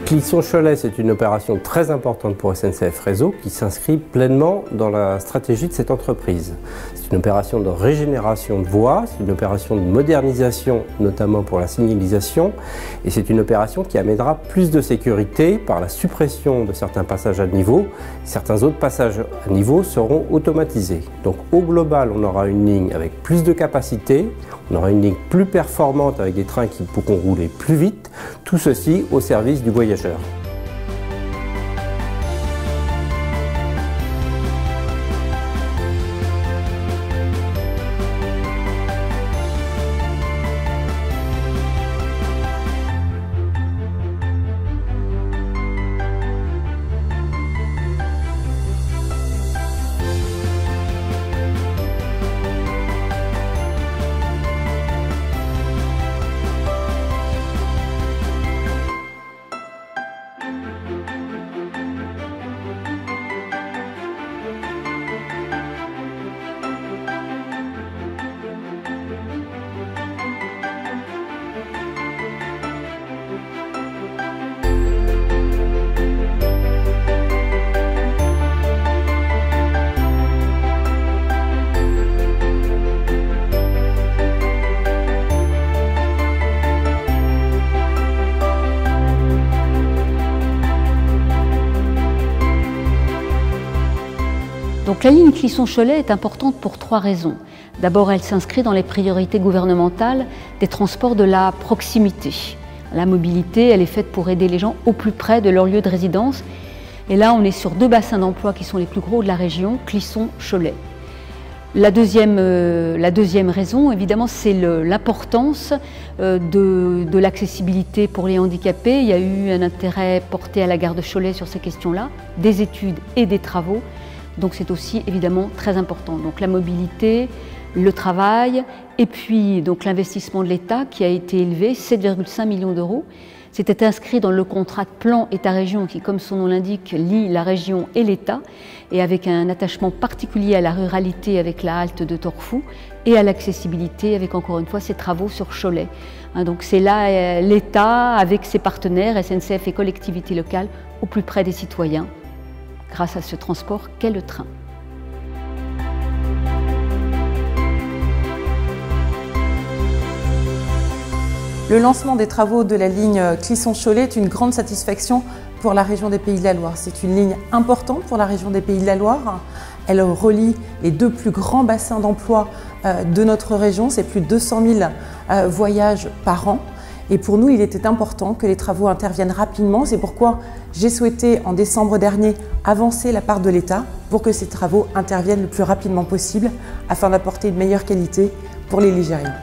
Clisson-Cholet, c'est une opération très importante pour SNCF Réseau qui s'inscrit pleinement dans la stratégie de cette entreprise. C'est une opération de régénération de voies, c'est une opération de modernisation, notamment pour la signalisation, et c'est une opération qui amènera plus de sécurité par la suppression de certains passages à niveau. Certains autres passages à niveau seront automatisés. Donc au global, on aura une ligne avec plus de capacité, on aura une ligne plus performante avec des trains qui pourront rouler plus vite, tout ceci au service du voyageur. Donc la ligne Clisson-Cholet est importante pour 3 raisons. D'abord, elle s'inscrit dans les priorités gouvernementales des transports de la proximité. La mobilité, elle est faite pour aider les gens au plus près de leur lieu de résidence. Et là, on est sur 2 bassins d'emploi qui sont les plus gros de la région, Clisson-Cholet. La deuxième raison, évidemment, c'est l'importance de l'accessibilité pour les handicapés. Il y a eu un intérêt porté à la gare de Cholet sur ces questions-là, des études et des travaux. Donc c'est aussi évidemment très important. Donc la mobilité, le travail et puis donc l'investissement de l'État qui a été élevé, 7,5 millions d'euros. C'était inscrit dans le contrat de plan État-région qui, comme son nom l'indique, lie la région et l'État et avec un attachement particulier à la ruralité avec la halte de Torfou et à l'accessibilité avec encore une fois ces travaux sur Cholet. Donc c'est là l'État avec ses partenaires, SNCF et collectivités locales, au plus près des citoyens, grâce à ce transport qu'est le train. Le lancement des travaux de la ligne Clisson-Cholet est une grande satisfaction pour la région des Pays de la Loire. C'est une ligne importante pour la région des Pays de la Loire. Elle relie les 2 plus grands bassins d'emploi de notre région. C'est plus de 200 000 voyages par an. Et pour nous, il était important que les travaux interviennent rapidement. C'est pourquoi j'ai souhaité, en décembre dernier, avancer la part de l'État pour que ces travaux interviennent le plus rapidement possible afin d'apporter une meilleure qualité pour les Ligériens.